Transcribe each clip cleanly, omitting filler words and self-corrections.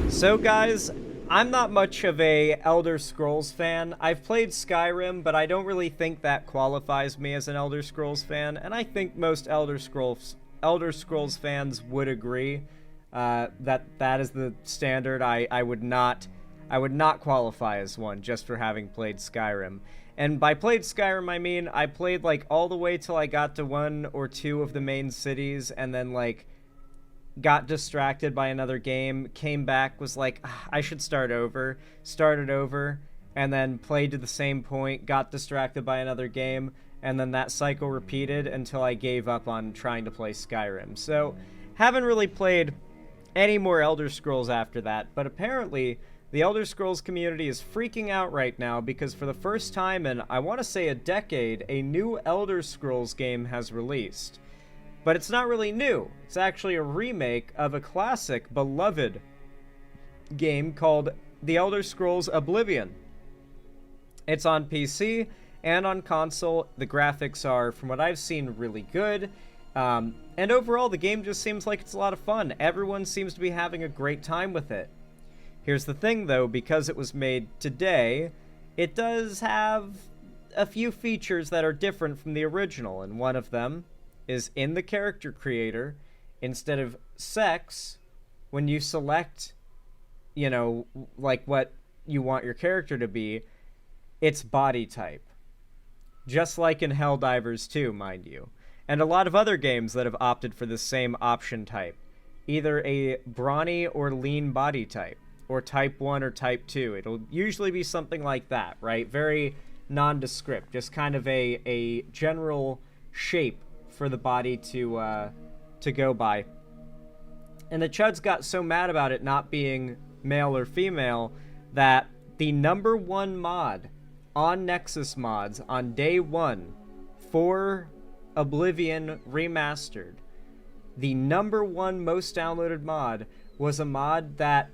So guys, I'm not much of a Elder Scrolls fan. I've played Skyrim, but I don't really think that qualifies me as an Elder Scrolls fan, and I think most Elder Scrolls fans would agree that that is the standard. I would not qualify as one just for having played Skyrim. And by played Skyrim, I mean I played like all the way till I got to one or two of the main cities, and then like got distracted by another game, came back, was like, I should start over, started over, and then played to the same point, got distracted by another game, and then that cycle repeated until I gave up on trying to play Skyrim. So, haven't really played any more Elder Scrolls after that, but apparently the Elder Scrolls community is freaking out right now because for the first time in, I want to say a decade, a new Elder Scrolls game has released. But it's not really new. It's actually a remake of a classic, beloved game called The Elder Scrolls Oblivion. It's on PC and on console. The graphics are, from what I've seen, really good. And overall, the game just seems like it's a lot of fun. Everyone seems to be having a great time with it. Here's the thing, though, because it was made today, it does have a few features that are different from the original, and one of them is in the character creator, instead of sex, when you select, you know, like what you want your character to be, it's body type. Just like in Helldivers 2, mind you. And a lot of other games that have opted for the same option type. Either a brawny or lean body type, or type 1 or type 2. It'll usually be something like that, right? Very nondescript, just kind of a general shape for the body to go by. And the Chuds got so mad about it not being male or female that the #1 mod on Nexus mods on day 1 for Oblivion Remastered, the #1 most downloaded mod was a mod that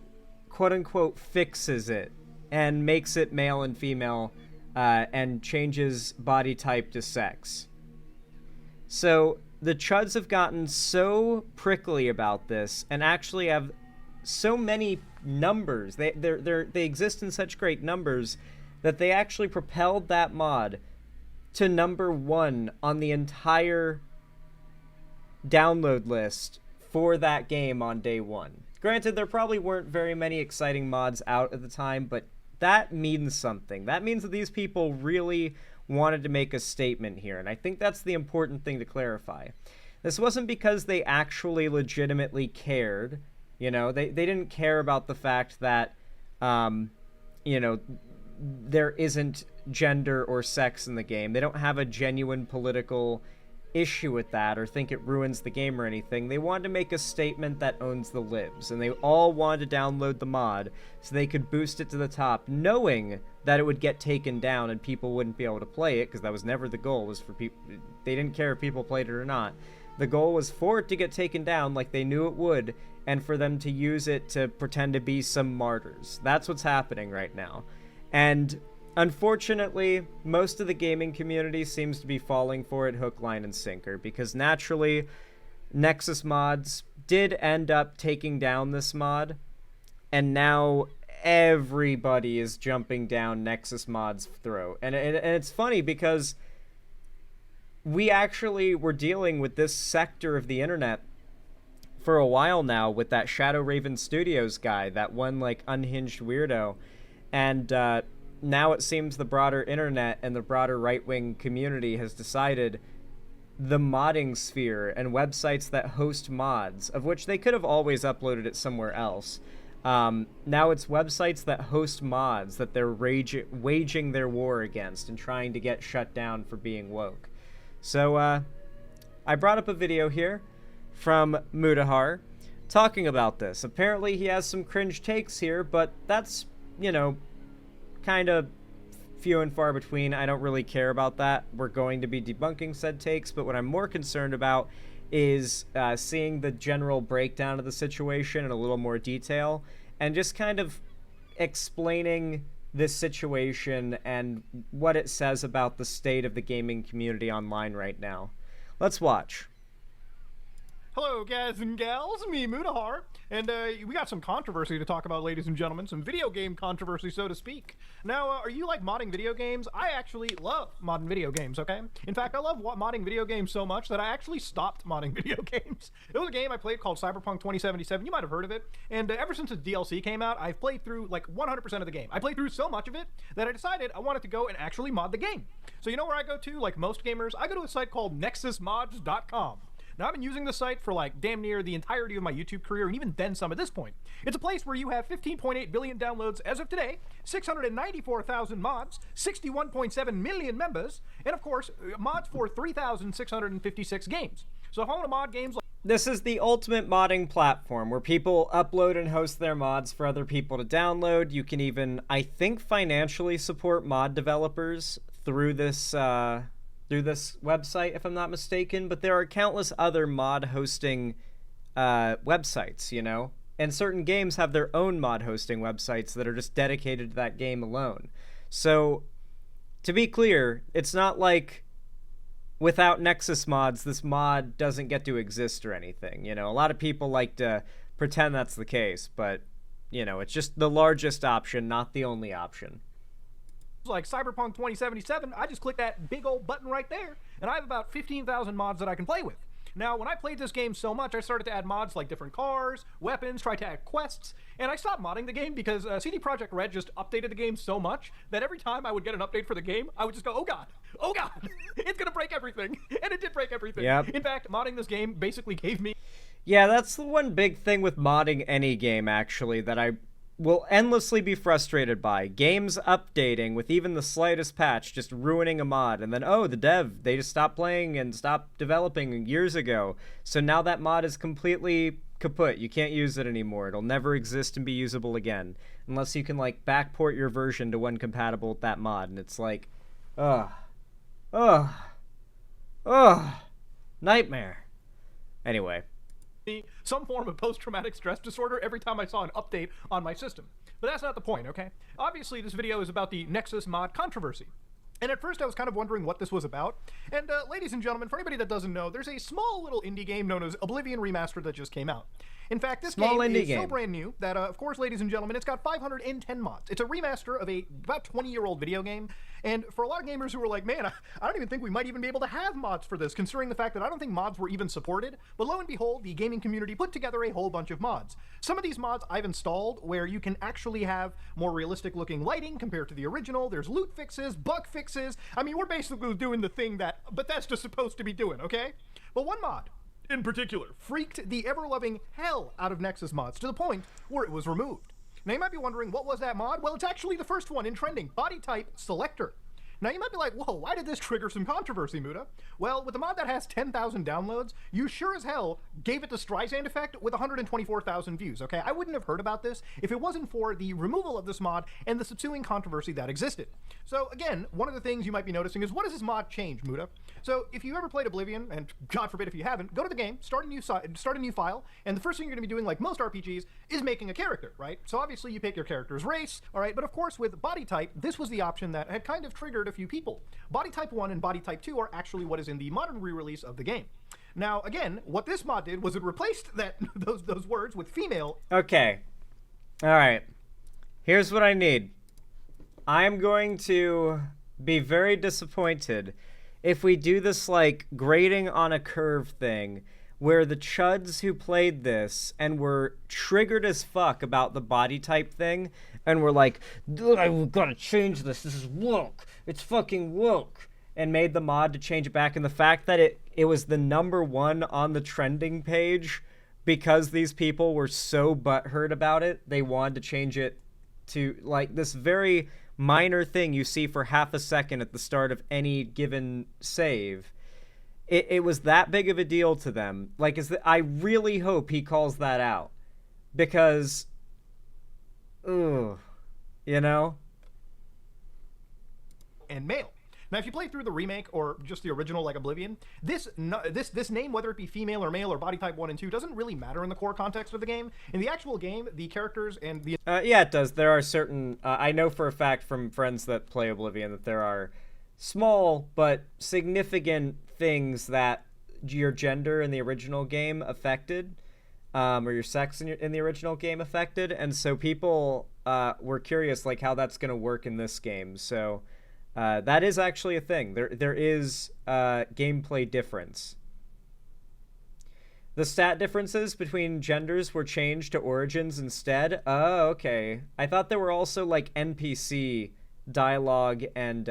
quote-unquote fixes it and makes it male and female and changes body type to sex. So the Chuds have gotten so prickly about this and actually have so many numbers. They exist in such great numbers that they actually propelled that mod to #1 on the entire download list for that game on day 1. Granted, there probably weren't very many exciting mods out at the time, but that means something. That means that these people really wanted to make a statement here, and I think that's the important thing to clarify. This wasn't because they actually legitimately cared, you know, they didn't care about the fact that, you know, there isn't gender or sex in the game. They don't have a genuine political issue with that or think it ruins the game or anything. They wanted to make a statement that owns the libs, and they all wanted to download the mod so they could boost it to the top, knowing that it would get taken down and people wouldn't be able to play it, because that was never the goal. Was for people, they didn't care if people played it or not. The goal was for it to get taken down like they knew it would, and for them to use it to pretend to be some martyrs. That's what's happening right now. And unfortunately, most of the gaming community seems to be falling for it hook, line, and sinker, because naturally, Nexus mods did end up taking down this mod, and now everybody is jumping down Nexus mods' throat. And it's funny because we actually were dealing with this sector of the internet for a while now with that Shadow Raven Studios guy, that one like unhinged weirdo, and now it seems the broader internet and the broader right-wing community has decided the modding sphere and websites that host mods, of which they could have always uploaded it somewhere else. Now it's websites that host mods that they're waging their war against and trying to get shut down for being woke. So I brought up a video here from Mudahar talking about this. Apparently he has some cringe takes here, but that's, you know, kind of few and far between. I don't really care about that. We're going to be debunking said takes, but what I'm more concerned about is seeing the general breakdown of the situation in a little more detail and just kind of explaining this situation and what it says about the state of the gaming community online right now. Let's watch. Hello, guys and gals, me, Mudahar, and we got some controversy to talk about, ladies and gentlemen, some video game controversy, so to speak. Now, are you like modding video games? I actually love modding video games, okay? In fact, I love modding video games so much that I actually stopped modding video games. There was a game I played called Cyberpunk 2077, you might have heard of it, and ever since the DLC came out, I've played through like 100% of the game. I played through so much of it that I decided I wanted to go and actually mod the game. So you know where I go to, like most gamers? I go to a site called nexusmods.com. Now, I've been using this site for like damn near the entirety of my YouTube career, and even then some at this point. It's a place where you have 15.8 billion downloads as of today, 694,000 mods, 61.7 million members, and of course, mods for 3,656 games. So home to mod games like... This is the ultimate modding platform where people upload and host their mods for other people to download. You can even, I think, financially support mod developers through this website, if I'm not mistaken, but there are countless other mod hosting websites, you know? And certain games have their own mod hosting websites that are just dedicated to that game alone. So, to be clear, it's not like without Nexus mods, this mod doesn't get to exist or anything, you know? A lot of people like to pretend that's the case, but, you know, it's just the largest option, not the only option. Like Cyberpunk 2077, I just click that big old button right there, and I have about 15,000 mods that I can play with. Now, when I played this game so much, I started to add mods like different cars, weapons, tried to add quests, and I stopped modding the game because CD Projekt Red just updated the game so much that every time I would get an update for the game, I would just go, oh god, it's gonna break everything, and it did break everything. Yep. In fact, modding this game basically gave me... Yeah, that's the one big thing with modding any game, actually, that I will endlessly be frustrated by. Games updating with even the slightest patch, just ruining a mod, and then, oh, the dev, they just stopped playing and stopped developing years ago, so now that mod is completely kaput. You can't use it anymore. It'll never exist and be usable again, unless you can, like, backport your version to one compatible with that mod, and it's like, nightmare. Anyway. Some form of post-traumatic stress disorder every time I saw an update on my system. But that's not the point, okay? Obviously, this video is about the Nexus mod controversy. And at first I was kind of wondering what this was about. And ladies and gentlemen, for anybody that doesn't know, there's a small little indie game known as Oblivion Remastered that just came out. In fact, this game is so brand new that, of course, ladies and gentlemen, it's got 510 mods. It's a remaster of a about 20-year-old video game. And for a lot of gamers who were like, man, I don't even think we might even be able to have mods for this, considering the fact that I don't think mods were even supported. But lo and behold, the gaming community put together a whole bunch of mods. Some of these mods I've installed where you can actually have more realistic looking lighting compared to the original. There's loot fixes, bug fixes. I mean, we're basically doing the thing that Bethesda's supposed to be doing, okay? But one mod in particular freaked the ever-loving hell out of Nexus mods to the point where it was removed. Now you might be wondering, what was that mod? Well, it's actually the first one in trending, Body Type Selector. Now you might be like, whoa, why did this trigger some controversy, Muda? Well, with a mod that has 10,000 downloads, you sure as hell gave it the Streisand effect with 124,000 views, okay? I wouldn't have heard about this if it wasn't for the removal of this mod and the subsuing controversy that existed. So again, one of the things you might be noticing is, what does this mod change, Muda? So if you ever played Oblivion, and God forbid if you haven't, go to the game, start a new file, and the first thing you're gonna be doing, like most RPGs, is making a character, right? So obviously you pick your character's race, all right? But of course with body type, this was the option that had kind of triggered a few people. Body type 1 and body type 2 are actually what is in the modern re-release of the game. Now, again, what this mod did was it replaced those words with female. Okay. All right. Here's what I need. I'm going to be very disappointed if we do this, like, grading on a curve thing where the chuds who played this and were triggered as fuck about the body type thing and were like, I've got to change this. This is woke. It's fucking woke. And made the mod to change it back. And the fact that it was the #1 on the trending page because these people were so butthurt about it, they wanted to change it to, like, this very minor thing you see for half a second at the start of any given save. It was that big of a deal to them. Like, I really hope he calls that out. Because, you know? And male. Now, if you play through the remake or just the original, like Oblivion, this name, whether it be female or male or body type 1 and 2, doesn't really matter in the core context of the game. In the actual game, the characters and the... yeah, it does. There are certain... I know for a fact from friends that play Oblivion that there are small but significant things that your gender in the original game affected, or your sex in the original game affected, and so people were curious like how that's going to work in this game. So that is actually a thing. There is gameplay difference. The stat differences between genders were changed to origins instead. Oh, okay. I thought there were also like NPC dialogue and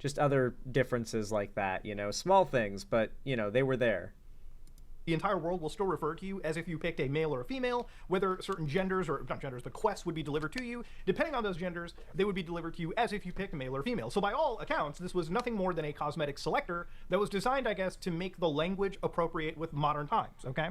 just other differences like that, you know, small things, but you know, they were there. The entire world will still refer to you as if you picked a male or a female, whether certain genders, or not genders, the quests would be delivered to you. Depending on those genders, they would be delivered to you as if you picked male or female. So by all accounts, this was nothing more than a cosmetic selector that was designed, I guess, to make the language appropriate with modern times, okay?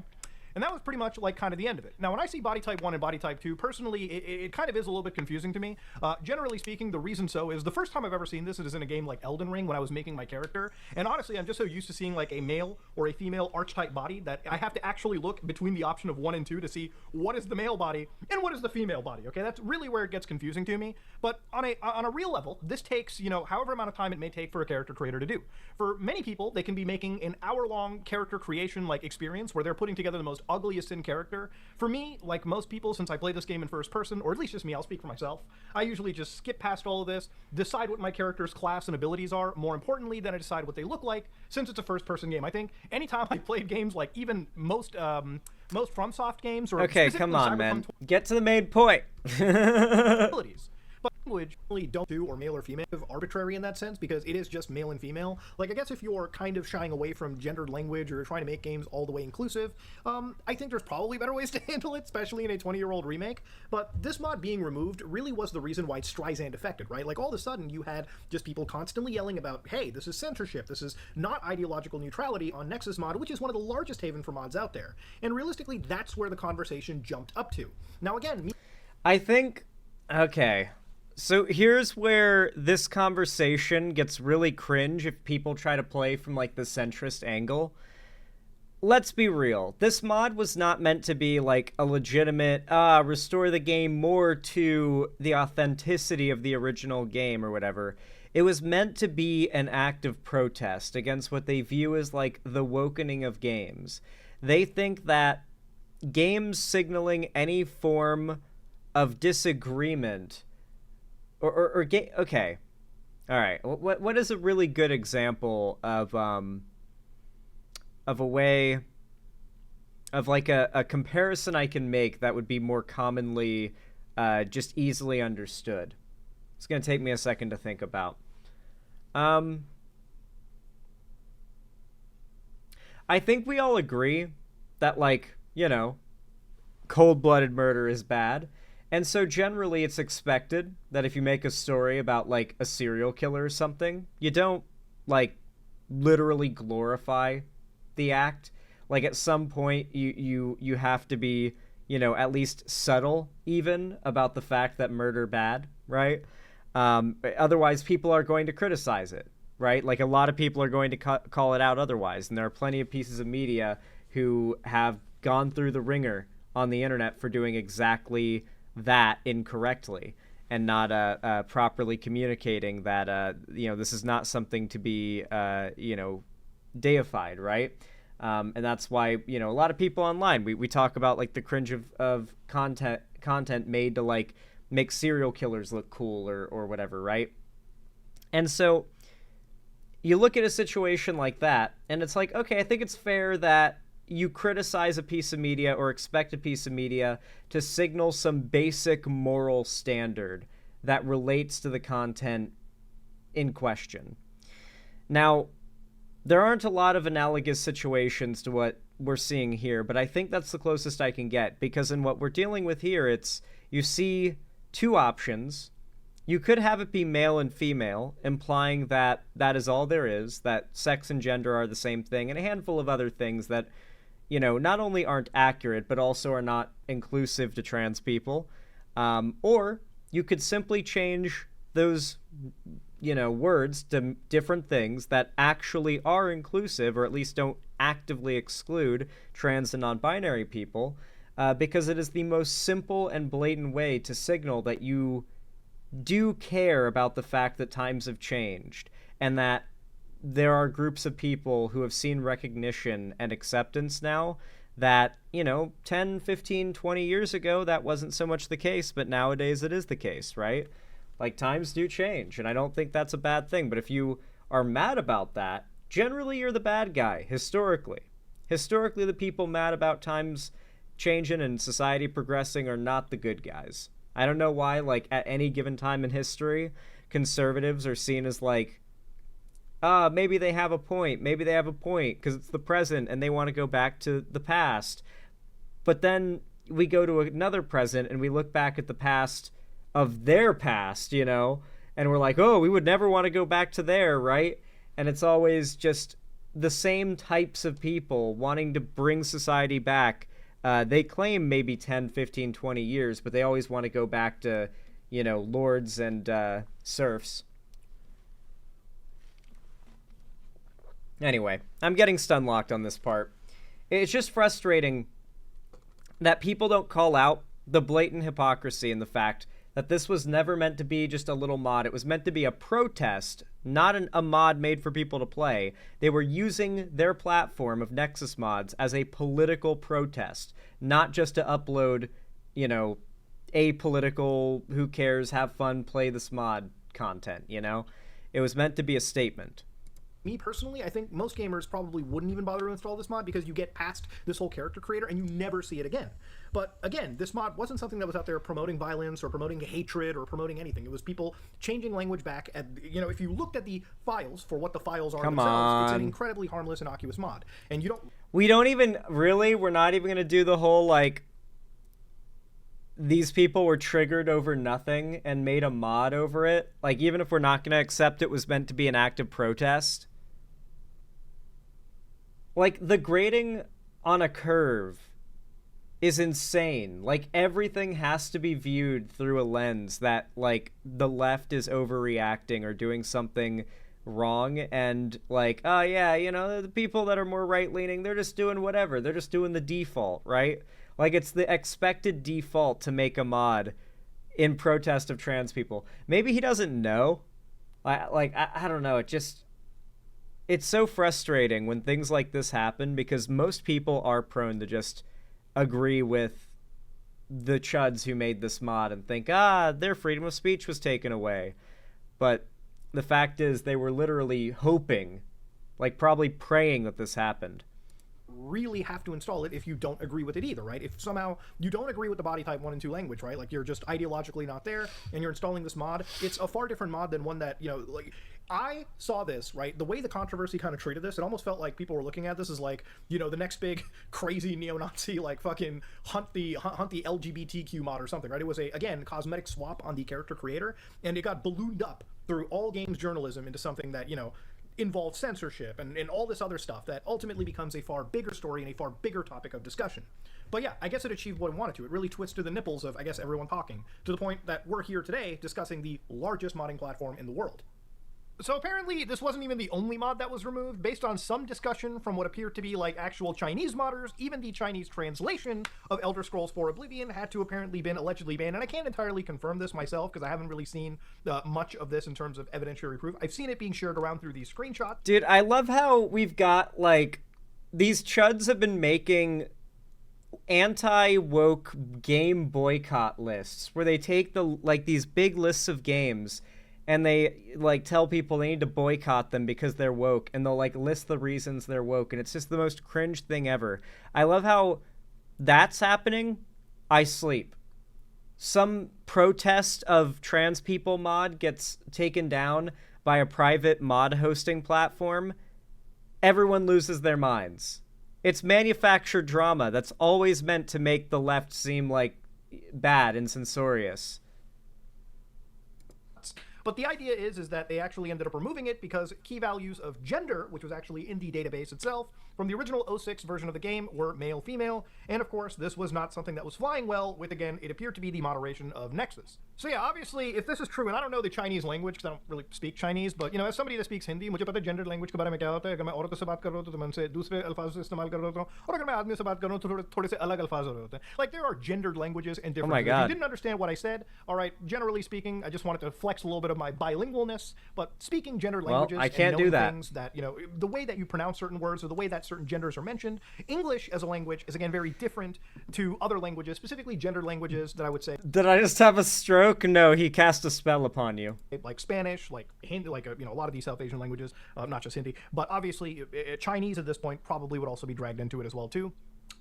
And that was pretty much like kind of the end of it. Now, when I see body type 1 and body type 2, personally, it kind of is a little bit confusing to me. Generally speaking, the reason so is the first time I've ever seen this is in a game like Elden Ring when I was making my character. And honestly, I'm just so used to seeing like a male or a female archetype body that I have to actually look between the option of 1 and 2 to see what is the male body and what is the female body, okay? That's really where it gets confusing to me. But on a real level, this takes, you know, however amount of time it may take for a character creator to do. For many people, they can be making an hour-long character creation like experience where they're putting together the most ugliest in character. For me, like most people, since I play this game in first person, or at least just me, I'll speak for myself, I usually just skip past all of this, decide what my character's class and abilities are, more importantly than I decide what they look like, since it's a first person game. I think anytime I played games like even most FromSoft games, or okay, come on, man, get to the main point. Abilities. But language really don't do or male or female arbitrary in that sense, because it is just male and female. Like, I guess if you're kind of shying away from gendered language or trying to make games all the way inclusive, I think there's probably better ways to handle it, especially in a 20-year-old remake. But this mod being removed really was the reason why Streisand affected, right? Like, all of a sudden you had just people constantly yelling about, hey, this is censorship, this is not ideological neutrality on Nexus mod, which is one of the largest haven for mods out there. And realistically, that's where the conversation jumped up to. Now again, I think, okay, so here's where this conversation gets really cringe if people try to play from like the centrist angle. Let's be real. This mod was not meant to be like a legitimate, restore the game more to the authenticity of the original game or whatever. It was meant to be an act of protest against what they view as like the wokening of games. They think that games signaling any form of disagreement okay, all right. What is a really good example of a way of like a comparison I can make that would be more commonly just easily understood? It's gonna take me a second to think about. I think we all agree that, like, you know, cold-blooded murder is bad. And so generally it's expected that if you make a story about like a serial killer or something, you don't like literally glorify the act. Like at some point you have to be, you know, at least subtle even about the fact that murder bad, right? Otherwise people are going to criticize it, right? Like a lot of people are going to call it out otherwise. And there are plenty of pieces of media who have gone through the ringer on the internet for doing exactly that incorrectly and not properly communicating that you know, this is not something to be you know, deified, right? And that's why, you know, a lot of people online, we talk about like the cringe of content made to like make serial killers look cool or whatever, right? And so you look at a situation like that and it's like, okay, I think it's fair that you criticize a piece of media or expect a piece of media to signal some basic moral standard that relates to the content in question. Now, there aren't a lot of analogous situations to what we're seeing here, but I think that's the closest I can get, because in what we're dealing with here, it's you see two options. You could have it be male and female, implying that that is all there is, that sex and gender are the same thing, and a handful of other things that, you know, not only aren't accurate, but also are not inclusive to trans people. Or you could simply change those, you know, words to different things that actually are inclusive, or at least don't actively exclude trans and non-binary people, because it is the most simple and blatant way to signal that you do care about the fact that times have changed, and that there are groups of people who have seen recognition and acceptance now that, 10, 15, 20 years ago, that wasn't so much the case, but nowadays it is the case, right? Like, times do change, and I don't think that's a bad thing, but if you are mad about that, generally you're the bad guy, historically. Historically, the people mad about times changing and society progressing are not the good guys. I don't know why, like, at any given time in history, conservatives are seen as, like, maybe they have a point, because it's the present and they want to go back to the past. But then we go to another present and we look back at the past of their past, and we're like, oh, we would never want to go back to there, right? And it's always just the same types of people wanting to bring society back. They claim maybe 10, 15, 20 years, but they always want to go back to, lords and serfs. Anyway, I'm getting stun locked on this part. It's just frustrating that people don't call out the blatant hypocrisy in the fact that this was never meant to be just a little mod. It was meant to be a protest, not a mod made for people to play. They were using their platform of Nexus mods as a political protest, not just to upload, apolitical, who cares, have fun, play this mod content, It was meant to be a statement. Me personally, I think most gamers probably wouldn't even bother to install this mod because you get past this whole character creator and you never see it again. But again, this mod wasn't something that was out there promoting violence or promoting hatred or promoting anything. It was people changing language back. If you looked at the files for what the files are themselves, it's an incredibly harmless, innocuous mod. And we're not even going to do the whole, like, these people were triggered over nothing and made a mod over it. Like, even if we're not going to accept it was meant to be an active protest. Like, the grading on a curve is insane. Like, everything has to be viewed through a lens that, like, the left is overreacting or doing something wrong, and, like, the people that are more right-leaning, they're just doing whatever. They're just doing the default, right? Like, it's the expected default to make a mod in protest of trans people. Maybe he doesn't know. I don't know. It's so frustrating when things like this happen because most people are prone to just agree with the chuds who made this mod and think, their freedom of speech was taken away. But the fact is they were literally hoping, like probably praying that this happened. Really have to install it if you don't agree with it either, right? If somehow you don't agree with the body type 1 and 2 language, right? Like, you're just ideologically not there and you're installing this mod, it's a far different mod than one that, I saw this, right? The way the controversy kind of treated this, it almost felt like people were looking at this as like, the next big crazy neo-Nazi, like fucking hunt the LGBTQ mod or something, right? It was again, cosmetic swap on the character creator, and it got ballooned up through all games journalism into something that, involves censorship and all this other stuff that ultimately becomes a far bigger story and a far bigger topic of discussion. But yeah, I guess it achieved what it wanted to. It really twisted the nipples of, I guess, everyone talking, to the point that we're here today discussing the largest modding platform in the world. So apparently this wasn't even the only mod that was removed. Based on some discussion from what appeared to be like actual Chinese modders, even the Chinese translation of Elder Scrolls 4 Oblivion had to apparently been allegedly banned. And I can't entirely confirm this myself because I haven't really seen much of this in terms of evidentiary proof. I've seen it being shared around through these screenshots. Dude, I love how we've got, like, these chuds have been making anti-woke game boycott lists where they take these big lists of games and they, like, tell people they need to boycott them because they're woke, and they'll, like, list the reasons they're woke, and it's just the most cringe thing ever. I love how that's happening. I sleep. Some protest of trans people mod gets taken down by a private mod hosting platform. Everyone loses their minds. It's manufactured drama that's always meant to make the left seem, like, bad and censorious. But the idea is that they actually ended up removing it because key values of gender, which was actually in the database itself, from the original 06 version of the game were male-female, and of course, this was not something that was flying well with, again, it appeared to be the moderation of Nexus. So yeah, obviously, if this is true, and I don't know the Chinese language, because I don't really speak Chinese, but, you know, as somebody that speaks Hindi, मुझे पता है gendered language के बारे में क्या होता है, अगर मैं औरतों से बात कर रहा हूँ तो मैं उनसे दूसरे अल्फाजों से इस्तेमाल कर रहा हूँ, और अगर मैं आदमी से बात कर रहा हूँ तो थोड़े से अलग अल्फाज हो रहे होते हैं. Like, there are gendered languages and differences. my If God. you didn't understand what I said, all right, generally speaking, I just wanted to flex a little bit of my bilingualness, but speaking gendered languages I can't and do knowing that. things that, you know, the way that you pronounce certain words or the way that certain genders are mentioned, English as a language is, again, very different to other languages, specifically gendered languages that I would say, Did I just have a stroke? No, he cast a spell upon you. like Spanish, like Hindi, like, you know, a lot of these South Asian languages, not just Hindi, but obviously Chinese at this point probably would also be dragged into it as well, too,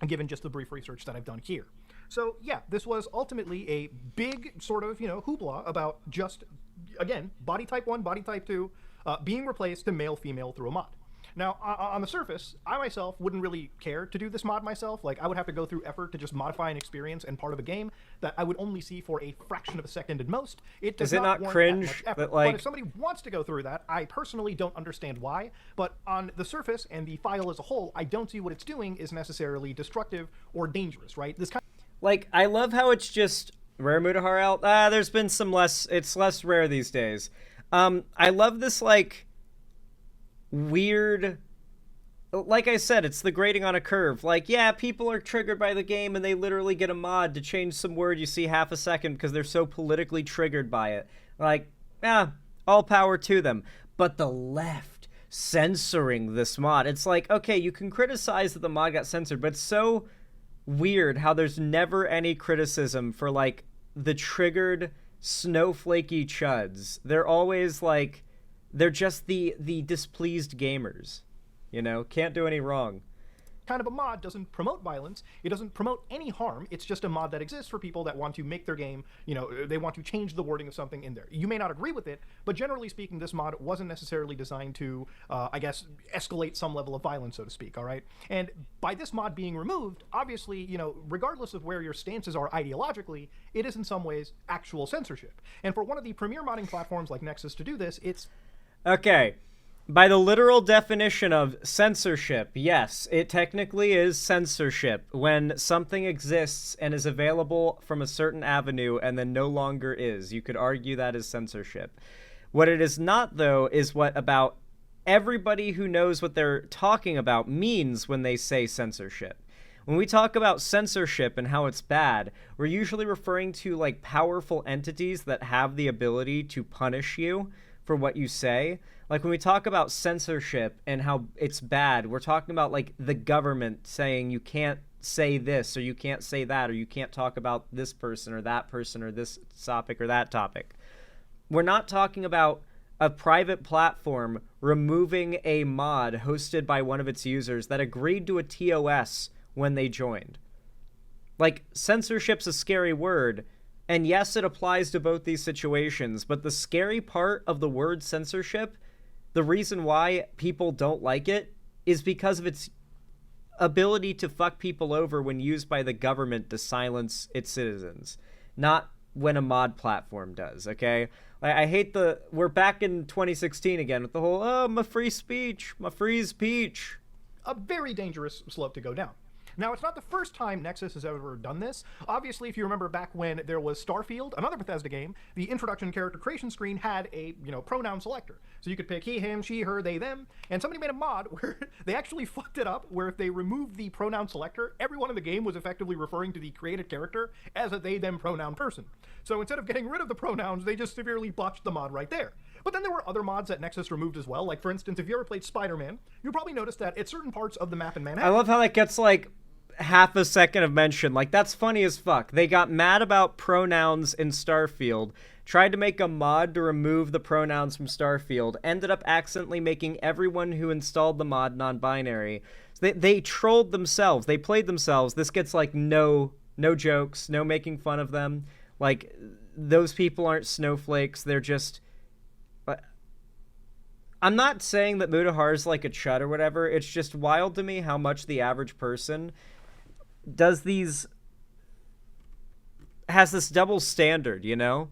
given just the brief research that I've done here. So, yeah, this was ultimately a big sort of, you know, hoopla about just, again, body type 1, body type 2, being replaced to male-female through a mod. Now, on the surface, I myself wouldn't really care to do this mod myself. Like, I would have to go through effort to just modify an experience and part of a game that I would only see for a fraction of a second at most. It does Is it not warrant cringe that much effort. that, like- But if somebody wants to go through that, I personally don't understand why. But on the surface and the file as a whole, I don't see what it's doing is necessarily destructive or dangerous, right? This kind Like, I love how it's just rare Mutahar out. There's been some it's less rare these days. I love this, like, weird, like I said, it's the grading on a curve. Like, yeah, people are triggered by the game and they literally get a mod to change some word you see half a second because they're so politically triggered by it. Like, all power to them. But the left censoring this mod, it's like, okay, you can criticize that the mod got censored, but it's so weird how there's never any criticism for, like, the triggered snowflakey chuds. They're always like, they're just the displeased gamers, you know, can't do any wrong. kind of a mod doesn't promote violence. It doesn't promote any harm. It's just a mod that exists for people that want to make their game, you know, they want to change the wording of something in there. You may not agree with it, but generally speaking, this mod wasn't necessarily designed to, I guess, escalate some level of violence, so to speak, all right? And by this mod being removed, obviously, you know, regardless of where your stances are ideologically, it is in some ways actual censorship. And for one of the premier modding platforms like Nexus to do this, it's... Okay. By the literal definition of censorship, yes, it technically is censorship when something exists and is available from a certain avenue and then no longer is. You could argue that is censorship. What it is not, though, is what about everybody who knows what they're talking about means when they say censorship. When we talk about censorship and how it's bad, we're usually referring to, like, powerful entities that have the ability to punish you for what you say. Like, when we talk about censorship and how it's bad, we're talking about, like, the government saying you can't say this or you can't say that or you can't talk about this person or this topic or that topic. We're not talking about a private platform removing a mod hosted by one of its users that agreed to a TOS when they joined. Like, censorship's a scary word, and yes, it applies to both these situations, but the scary part of the word censorship, the reason why people don't like it, is because of its ability to fuck people over when used by the government to silence its citizens, not when a mod platform does, okay? I hate we're back in 2016 again with the whole, oh, my free speech, my free speech. A very dangerous slope to go down. Now, it's not the first time Nexus has ever done this. Obviously, if you remember back when there was Starfield, another Bethesda game, the introduction character creation screen had a, you know, pronoun selector. So you could pick he, him, she, her, they, them, and somebody made a mod where they actually fucked it up, where if they removed the pronoun selector, everyone in the game was effectively referring to the created character as a they, them pronoun person. So instead of getting rid of the pronouns, they just severely botched the mod right there. But then there were other mods that Nexus removed as well. Like, for instance, if you ever played Spider-Man, you probably noticed that at certain parts of the map in Manhattan... I love how that gets, like, half a second of mention. Like, that's funny as fuck. They got mad about pronouns in Starfield, tried to make a mod to remove the pronouns from Starfield, ended up accidentally making everyone who installed the mod non-binary. So they trolled themselves. They played themselves. This gets, like, no jokes, no making fun of them. Like, those people aren't snowflakes. They're just... I'm not saying that Mudahar's like a chud or whatever. It's just wild to me how much the average person has this double standard, you know?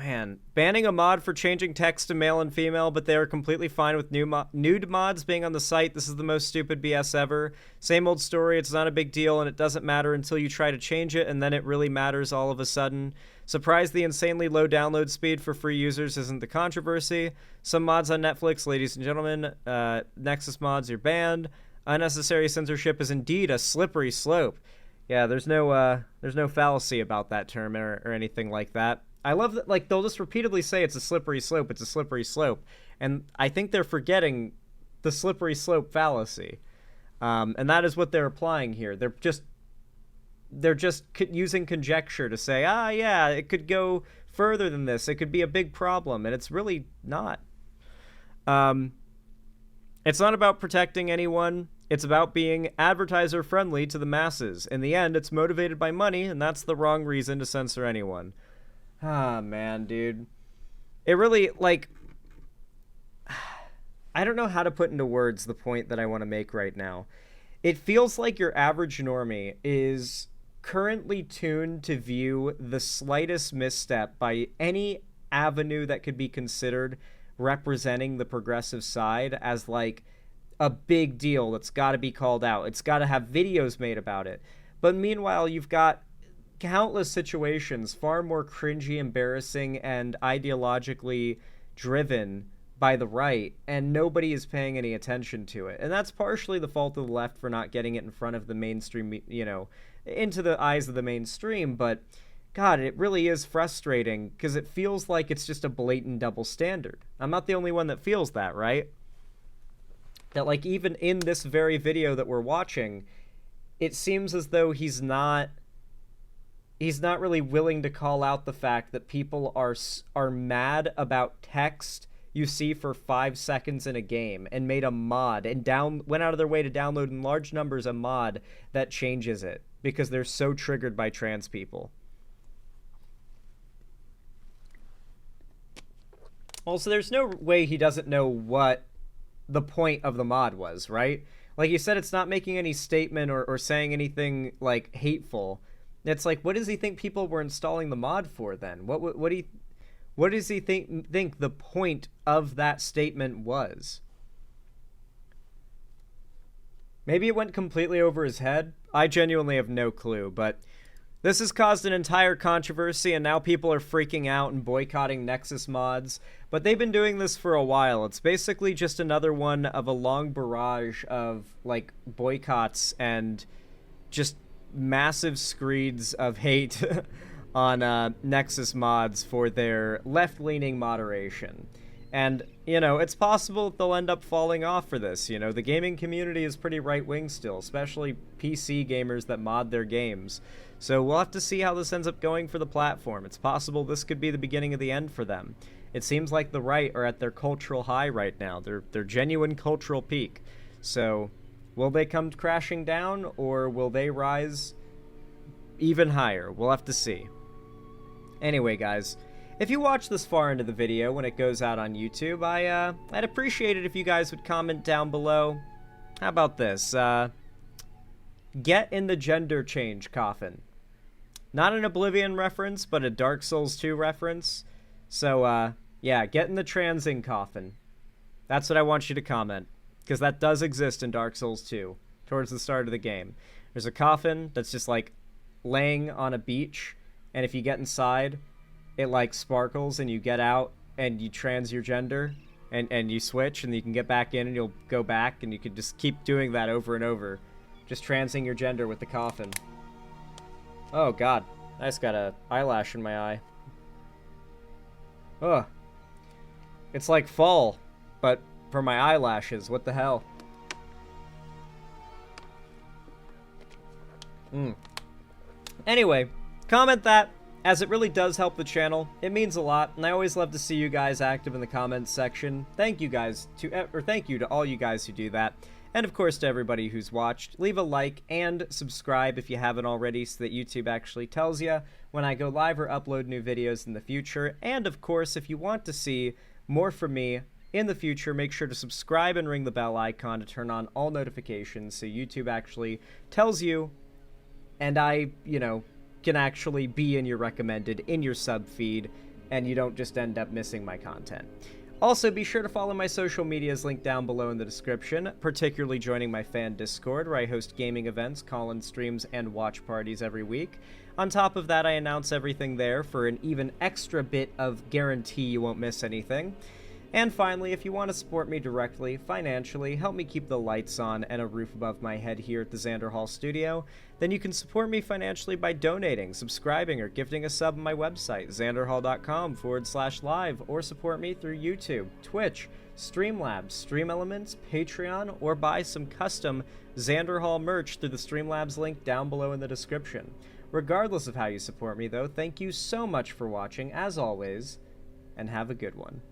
Man, banning a mod for changing text to male and female, but they are completely fine with nude mods being on the site. This is the most stupid BS ever. Same old story, it's not a big deal, and it doesn't matter until you try to change it, and then it really matters all of a sudden. Surprised the insanely low download speed for free users isn't the controversy. Some mods on Netflix, ladies and gentlemen, Nexus mods are banned. Unnecessary censorship is indeed a slippery slope. Yeah, there's no fallacy about that term or anything like that. I love that, like, they'll just repeatedly say it's a slippery slope, it's a slippery slope. And I think they're forgetting the slippery slope fallacy. And that is what they're applying here. They're just using conjecture to say, yeah, it could go further than this. It could be a big problem, and it's really not. It's not about protecting anyone. It's about being advertiser-friendly to the masses. In the end, it's motivated by money, and that's the wrong reason to censor anyone. Ah, man, dude. It really, like... I don't know how to put into words the point that I want to make right now. It feels like your average normie is currently tuned to view the slightest misstep by any avenue that could be considered representing the progressive side as, like, a big deal that's got to be called out. It's got to have videos made about it. But meanwhile, you've got countless situations far more cringy, embarrassing, and ideologically driven by the right, and nobody is paying any attention to it. And that's partially the fault of the left for not getting it in front of the mainstream, you know, into the eyes of the mainstream. But God, it really is frustrating because it feels like it's just a blatant double standard. I'm not the only one that feels that, right? That, like, even in this very video that we're watching, it seems as though he's not really willing to call out the fact that people are mad about text you see for 5 seconds in a game and made a mod and went out of their way to download in large numbers a mod that changes it because they're so triggered by trans people. Also, there's no way he doesn't know what the point of the mod was, right? Like you said, it's not making any statement or saying anything, like, hateful. It's like, what does he think people were installing the mod for then? What does he think the point of that statement was? Maybe it went completely over his head. I genuinely have no clue, but this has caused an entire controversy, and now people are freaking out and boycotting Nexus mods. But they've been doing this for a while. It's basically just another one of a long barrage of, like, boycotts and just massive screeds of hate on Nexus mods for their left-leaning moderation. And, you know, it's possible they'll end up falling off for this. You know, the gaming community is pretty right-wing still, especially PC gamers that mod their games. So we'll have to see how this ends up going for the platform. It's possible this could be the beginning of the end for them. It seems like the right are at their cultural high right now, their genuine cultural peak. So will they come crashing down, or will they rise even higher? We'll have to see. Anyway, guys, if you watch this far into the video when it goes out on YouTube, I'd appreciate it if you guys would comment down below. How about this? Get in the gender change coffin. Not an Oblivion reference, but a Dark Souls 2 reference. So, yeah, get in the transing coffin. That's what I want you to comment, because that does exist in Dark Souls 2, towards the start of the game. There's a coffin that's just, like, laying on a beach, and if you get inside, it, like, sparkles, and you get out, and you trans your gender, and you switch, and you can get back in, and you'll go back, and you can just keep doing that over and over. Just transing your gender with the coffin. Oh, God. I just got a eyelash in my eye. Ugh. It's like fall, but for my eyelashes. What the hell? Anyway, comment that, as it really does help the channel. It means a lot, and I always love to see you guys active in the comments section. Thank you guys thank you to all you guys who do that. And of course to everybody who's watched. Leave a like and subscribe if you haven't already, so that YouTube actually tells you when I go live or upload new videos in the future. And of course, if you want to see more from me in the future, make sure to subscribe and ring the bell icon to turn on all notifications so YouTube actually tells you, and I, you know, can actually be in your recommended, in your sub feed, and you don't just end up missing my content. Also, be sure to follow my social medias linked down below in the description, particularly joining my fan Discord, where I host gaming events, call-in streams, and watch parties every week. On top of that, I announce everything there for an even extra bit of guarantee you won't miss anything. And finally, if you want to support me directly, financially, help me keep the lights on and a roof above my head here at the Xander Hall studio, then you can support me financially by donating, subscribing, or gifting a sub on my website, xanderhall.com/live, or support me through YouTube, Twitch, Streamlabs, Stream Elements, Patreon, or buy some custom Xander Hall merch through the Streamlabs link down below in the description. Regardless of how you support me, though, thank you so much for watching, as always, and have a good one.